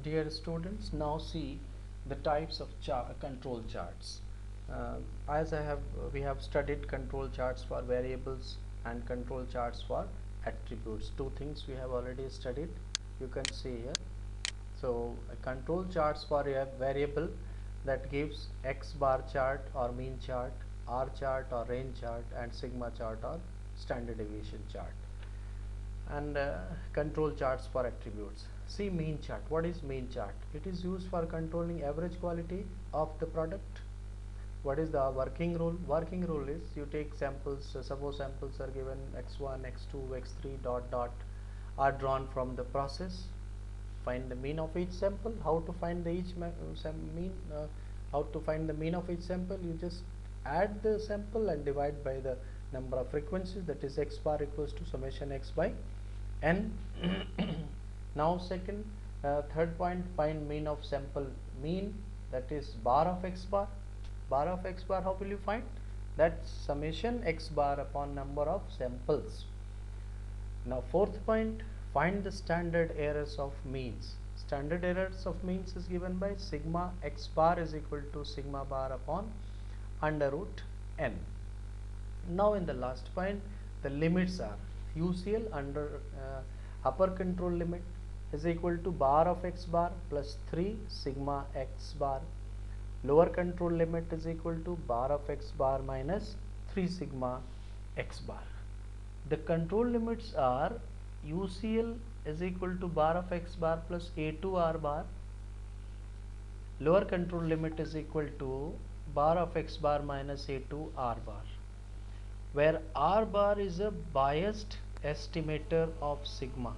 Dear students, now see the types of control charts. As we have studied control charts for variables and control charts for attributes. Two things we have already studied. You can see here. So, a control charts for a variable that gives X bar chart or mean chart, R chart or range chart, and sigma chart or standard deviation chart. And control charts for attributes. See mean chart. What is mean chart? It is used for controlling average quality of the product. What is the working rule? Working rule is you take samples, suppose samples are given x1, x2, x3 dot dot are drawn from the process. Find the mean of each sample. How to find the mean? How to find the mean of each sample? You just add the sample and divide by the number of frequencies, that is x bar equals to summation x by n. Now third point, find mean of sample mean, that is bar of x bar. Bar of x bar, how will you find? That's summation x bar upon number of samples. Now fourth point, find the standard errors of means. Standard errors of means is given by sigma x bar is equal to sigma bar upon under root n. Now in the last point, the limits are UCL under upper control limit is equal to bar of x bar plus 3 sigma x bar. Lower control limit is equal to bar of x bar minus 3 sigma x bar. The control limits are UCL is equal to bar of x bar plus A2 R bar. Lower control limit is equal to bar of x bar minus A2 R bar, where R bar is a biased estimator of sigma.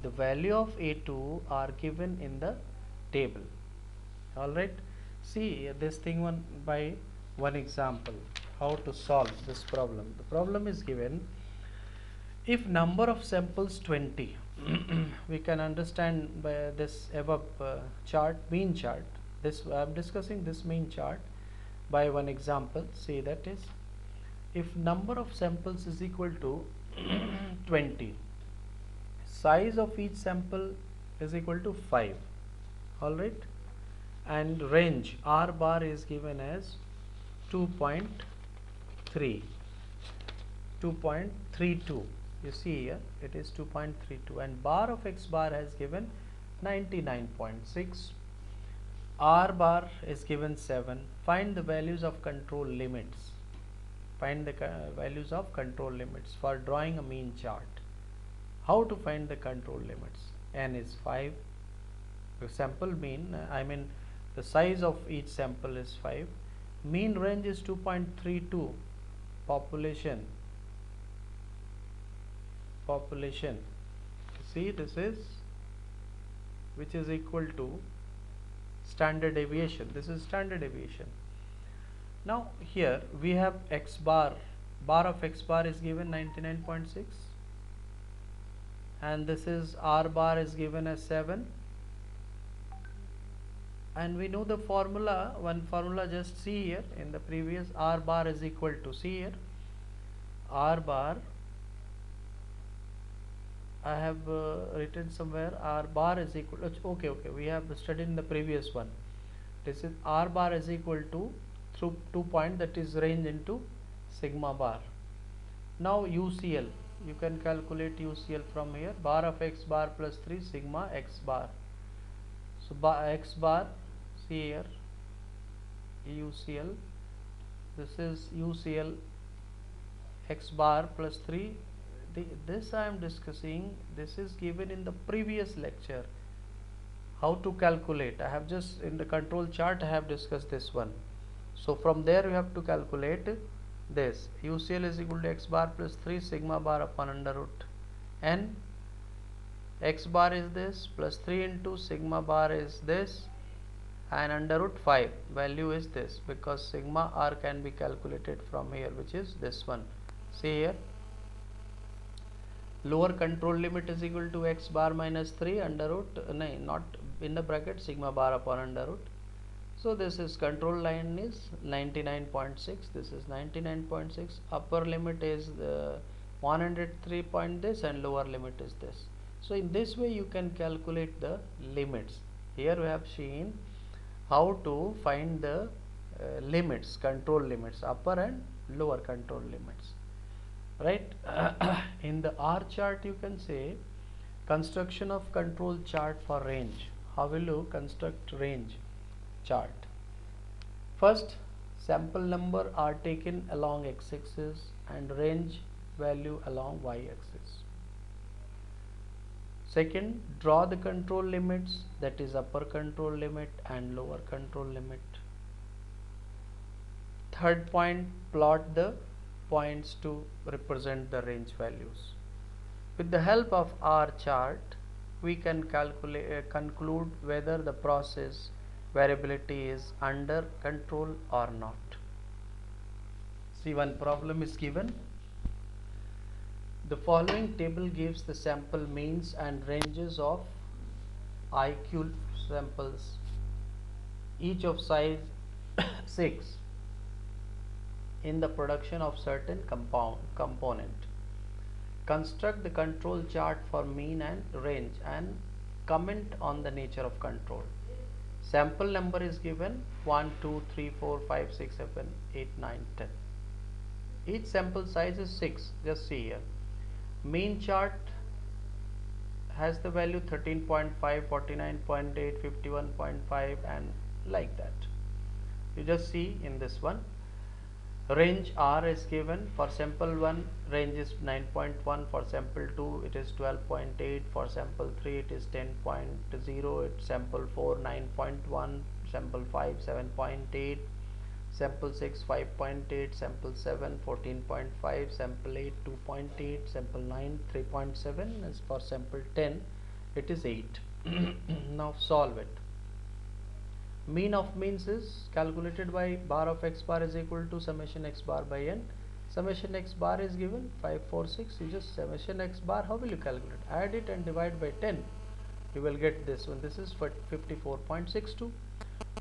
The value of A2 are given in the table. Alright, see this thing by one example, how to solve this problem. The problem is given, if number of samples 20, we can understand by this above chart, mean chart. This I am discussing this mean chart by one example. See, that is, if number of samples is equal to 20, size of each sample is equal to 5. Alright, and range R bar is given as 2.32. You see here it is 2.32, and bar of x bar has given 99.6. R bar is given 7. Find the values of control limits. Find the values of control limits for drawing a mean chart. How to find the control limits? N is 5. The sample mean, the size of each sample is 5. Mean range is 2.32. Population. See, this is, which is equal to standard deviation. This is standard deviation. Now here we have x bar. Bar of x bar is given 99.6, and this is R bar is given as 7, and we know the formula. One formula, just see here in the previous, R bar is equal to, see here, R bar I have written somewhere, R bar is equal to, okay, we have studied in the previous one. This is R bar is equal to through 2 point, that is range into sigma bar. Now UCL, you can calculate UCL from here, bar of x bar plus 3 sigma x bar. So x bar, see here, UCL, this is UCL x bar plus 3. This I am discussing, this is given in the previous lecture, how to calculate. I have just in the control chart I have discussed this one. So from there you have to calculate this. UCL is equal to x bar plus 3 sigma bar upon under root n. X bar is this plus 3 into sigma bar is this, and under root 5 value is this, because sigma r can be calculated from here, which is this one. See here, lower control limit is equal to x bar minus 3 under root, not in the bracket, sigma bar upon under root. So this is control line is 99.6, this is 99.6, upper limit is the 103 point this, and lower limit is this. So in this way you can calculate the limits. Here we have seen how to find the limits, control limits, upper and lower control limits, right? In the R chart you can say construction of control chart for range. How will you construct range chart? First, sample number are taken along x-axis and range value along y-axis. Second, draw the control limits, that is upper control limit and lower control limit. Third point, plot the points to represent the range values. With the help of R chart, we can conclude whether the process variability is under control or not. See, one problem is given. The following table gives the sample means and ranges of IQ samples, each of size 6, in the production of certain component. Construct the control chart for mean and range and comment on the nature of control. Sample number is given 1, 2, 3, 4, 5, 6, 7, 8, 9, 10. Each sample size is 6. Just see here. Mean chart has the value 13.5, 49.8, 51.5 and like that. You just see in this one. Range R is given. For sample 1 range is 9.1, for sample 2 it is 12.8, for sample 3 it is 10.0, sample 4 9.1, sample 5 7.8, sample 6 5.8, sample 7 14.5, sample 8 2.8, sample 9 3.7, as for sample 10 it is 8. Now solve it. Mean of means is calculated by bar of x bar is equal to summation x bar by n. Summation x bar is given 546. You just summation x bar, how will you calculate? Add it and divide by 10. You will get this one. This is for 54.62.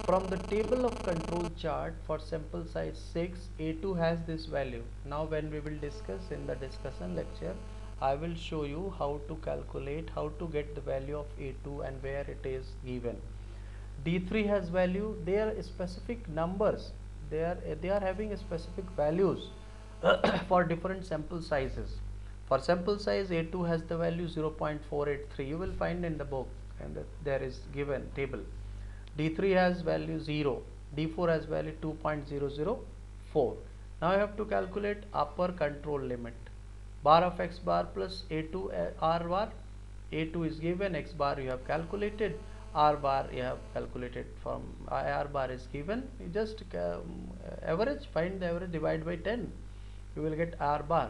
From the table of control chart for sample size 6, A2 has this value. Now when we will discuss in the discussion lecture, I will show you how to calculate, how to get the value of A2 and where it is given. D3 has value, they are specific numbers, they are having a specific values for different sample sizes. For sample size A2 has the value 0.483, you will find in the book, and there is given table. D3 has value 0, D4 has value 2.004. Now you have to calculate upper control limit. Bar of x bar plus A2 R bar. A2 is given, x bar you have calculated, R bar you have calculated from R bar is given. You just average, find the average, divide by 10. You will get R bar.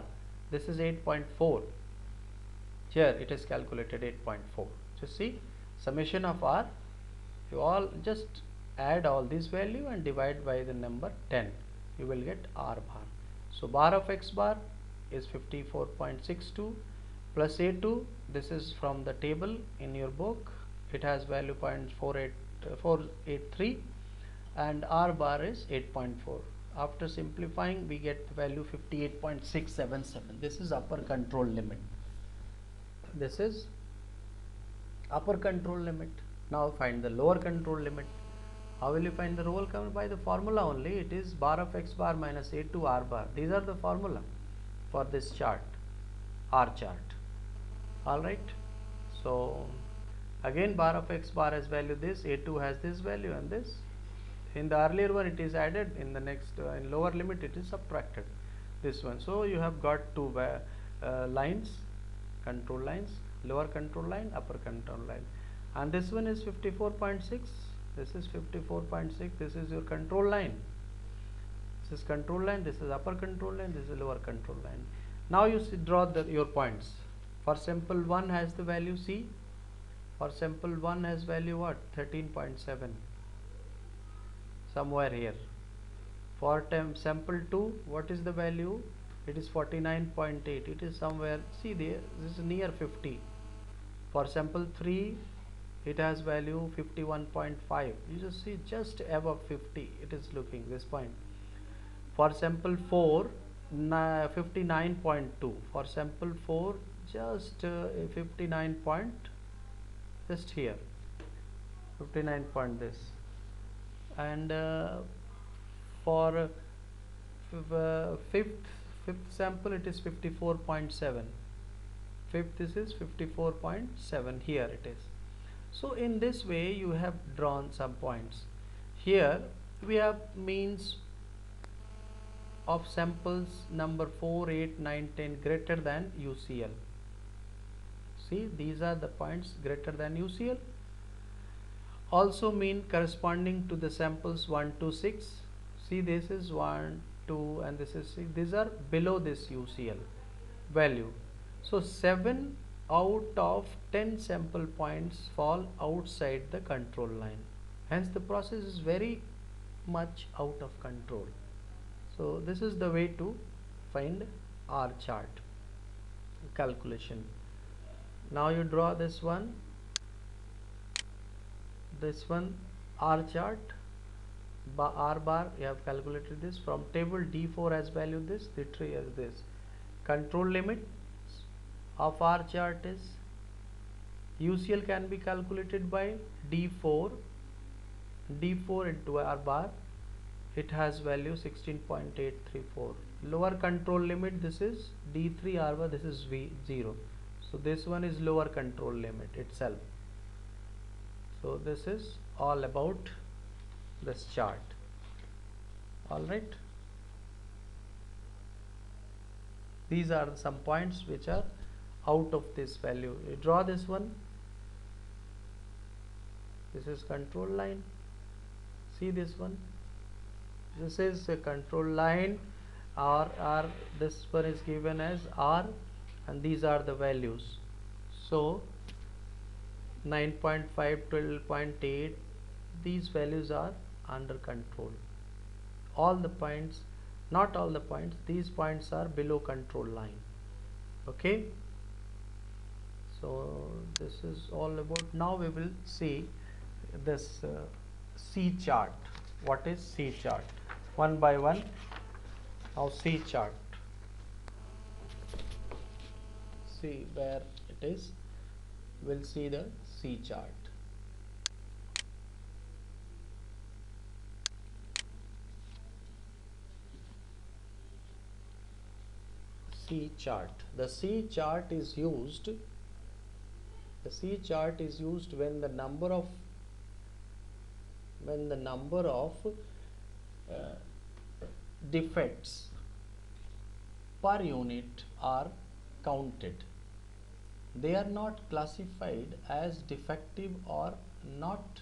This is 8.4. Here it is calculated 8.4. So see, summation of R, you all just add all this value and divide by the number 10. You will get R bar. So bar of x bar is 54.62 plus A2. This is from the table in your book. It has value 0.483 and R bar is 8.4. After simplifying we get the value 58.677. This is upper control limit. This is upper control limit. Now find the lower control limit. How will you find the lower control? By the formula only. It is bar of x bar minus A2 R bar. These are the formula for this chart, R chart. Alright. So again bar of x bar has value this, A2 has this value and this. In the earlier one it is added, in the next in lower limit it is subtracted, this one. So you have got two lines, control lines, lower control line, upper control line, and this one is 54.6, this is 54.6, this is your control line, this is control line, this is upper control line, this is lower control line. Now you see, draw your points. For sample 1 has the value C. For sample 1 has value what? 13.7, somewhere here. For sample 2, what is the value? It is 49.8. It is somewhere, see there, this is near 50. For sample 3, it has value 51.5. You just see just above 50. It is looking this point. For sample 4, 59.2. For sample 4, just 59 point, just here 59 point this, and for fifth sample it is 54.7. Fifth, this is 54.7, here it is. So in this way you have drawn some points. Here we have means of samples number 4, 8, 9, 10 greater than UCL. See, these are the points greater than UCL. Also mean corresponding to the samples 1 to 6. See, this is 1, 2 and this is 6. These are below this UCL value. So 7 out of 10 sample points fall outside the control line. Hence the process is very much out of control. So this is the way to find R chart calculation. Now you draw this one R chart, R bar, you have calculated this from table. D4 has value this, D3 as this. Control limit of R chart is UCL can be calculated by D4 into R bar, it has value 16.834. Lower control limit, this is D3 R bar, this is V0. So this one is lower control limit itself. So this is all about this chart. Alright, these are some points which are out of this value. You draw this one, this is control line. See this one, this is a control line, R, this one is given as R and these are the values. So 9.5, 12.8, these values are under control. All the points, not all the points, these points are below control line. Okay, so this is all about. Now we will see this C chart. What is C chart? One by one. Now C chart, see where it is. We'll see the C chart. C chart. The C chart is used. The C chart is used when the number of defects per unit are counted. They are not classified as defective or not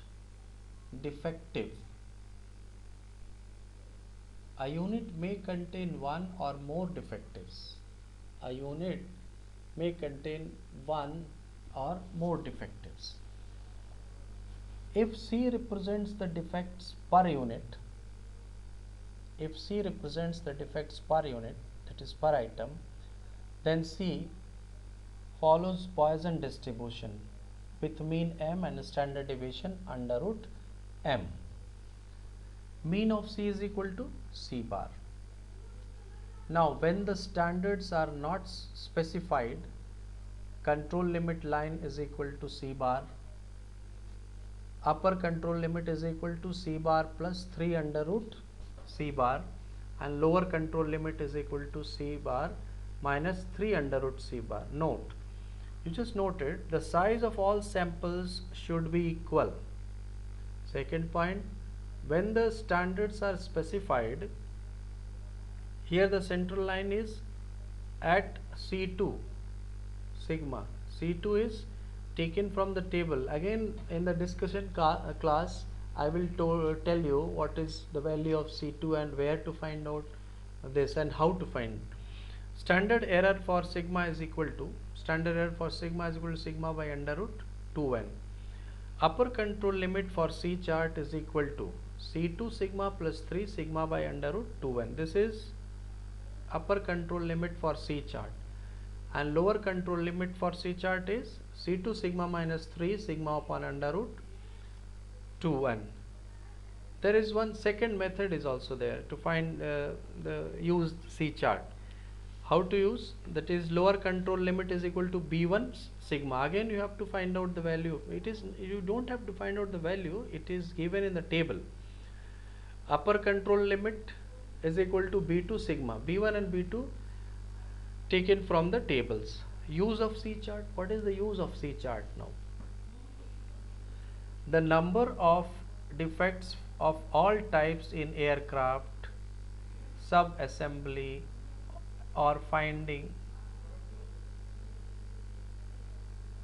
defective. A unit may contain one or more defectives. A unit may contain one or more defectives. If C represents the defects per unit, that is per item, then C follows Poisson distribution with mean M and standard deviation under root M. Mean of C is equal to C bar. Now when the standards are not specified, control limit line is equal to C bar, upper control limit is equal to C bar plus 3 under root C bar, and lower control limit is equal to C bar minus 3 under root C bar. Note, you just noted the size of all samples should be equal. Second point, when the standards are specified, here the central line is at C2 sigma. C2 is taken from the table. Again in the discussion class I will tell you what is the value of C2 and where to find out this and how to find. Standard error for sigma is equal to sigma by under root 2n. Upper control limit for C chart is equal to C2 sigma plus 3 sigma by under root 2n. This is upper control limit for C chart, and lower control limit for C chart is C2 sigma minus 3 sigma upon under root 2n. There is one second method is also there to find the used C chart. How to use? That is, lower control limit is equal to b1 sigma. Again you have to find out the value. It is, you don't have to find out the value, it is given in the table. Upper control limit is equal to b2 sigma. b1 and b2 taken from the tables. Use of C chart. What is the use of C chart now? The number of defects of all types in aircraft, sub-assembly or finding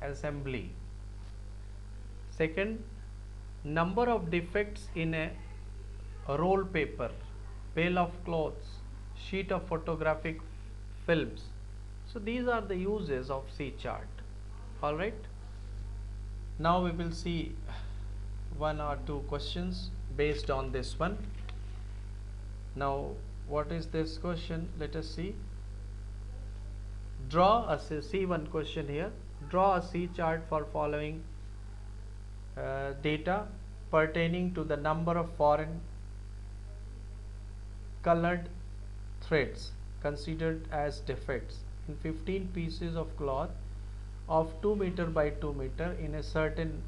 assembly. Second, number of defects in a roll paper, bale of clothes, sheet of photographic films. So these are the uses of C chart. Alright. Now we will see one or two questions based on this one. Now what is this question? Let us see. Draw a C1 question here. Draw a C chart for following data pertaining to the number of foreign colored threads considered as defects in 15 pieces of cloth of 2 meter by 2 meter in a certain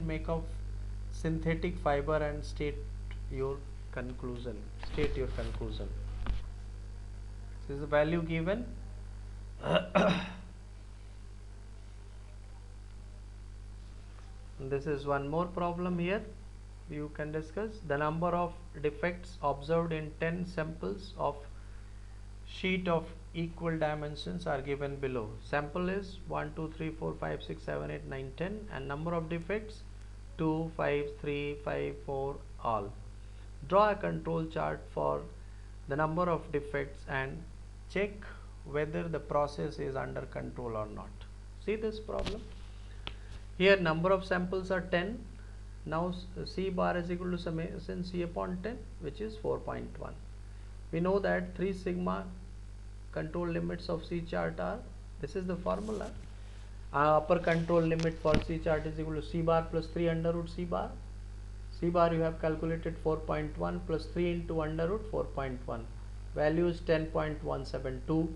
make of synthetic fiber, and state your conclusion. State your conclusion. This is the value given. This is one more problem here. You can discuss the number of defects observed in 10 samples of sheet of equal dimensions are given below. Sample is 1 2 3 4 5 6 7 8 9 10 and number of defects 2 5 3 5 4 all. Draw a control chart for the number of defects and check whether the process is under control or not. See this problem. Here number of samples are 10. Now C bar is equal to summation C upon 10, which is 4.1. We know that 3 sigma control limits of C chart are, this is the formula. Upper control limit for C chart is equal to C bar plus 3 under root C bar. C bar you have calculated 4.1 plus 3 into under root 4.1. Value is 10.172.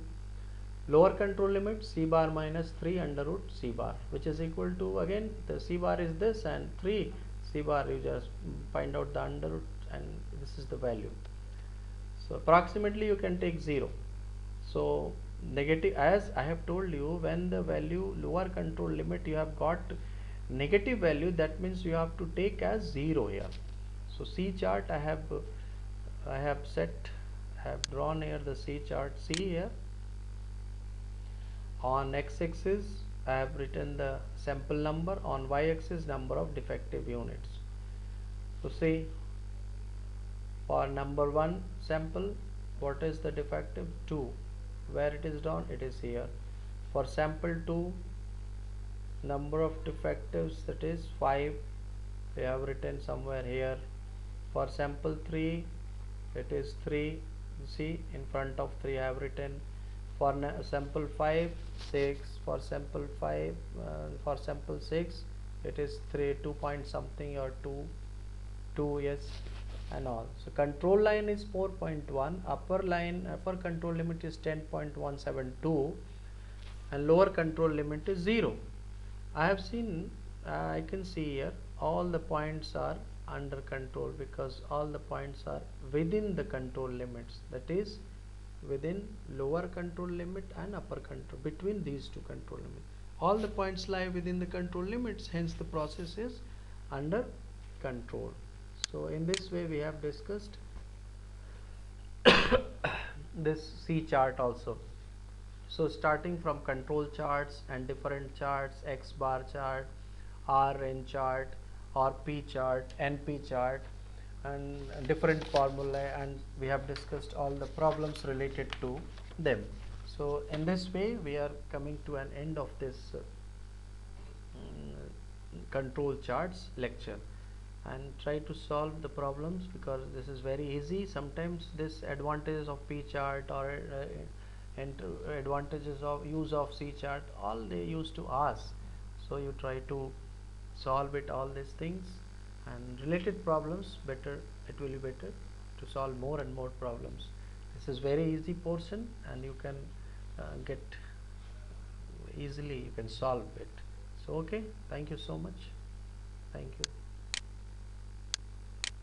Lower control limit C bar minus 3 under root C bar, which is equal to, again the C bar is this and 3 C bar, you just find out the under root and this is the value. So approximately you can take 0. So negative, as I have told you, when the value lower control limit you have got negative value, that means you have to take as 0 here. So C chart I have drawn here the C chart. C here. On x-axis I have written the sample number, on y-axis number of defective units. So see, for number 1 sample, what is the defective? 2. Where it is drawn? It is here. For sample 2, number of defectives, that is 5. We have written somewhere here. For sample 3, it is 3. You see, in front of 3 I have written. For sample 5, 6. For sample 5, for sample 6, it is 2 point something or 2, yes, and all. So control line is 4.1, upper control limit is 10.172 and lower control limit is 0. I have seen, I can see here all the points are under control because all the points are within the control limits, that is within lower control limit and upper control, between these two control limits. All the points lie within the control limits, hence the process is under control. So in this way we have discussed this C chart also. So starting from control charts and different charts, X bar chart, RN chart or P chart, NP chart, and different formula, and we have discussed all the problems related to them. So in this way we are coming to an end of this control charts lecture, and try to solve the problems because this is very easy. Sometimes this advantages of P chart or advantages of use of C chart, all they used to ask. So you try to solve it, all these things and related problems, better, it will be better to solve more and more problems. This is very easy portion, and you can get easily, you can solve it. So okay, thank you so much. Thank you.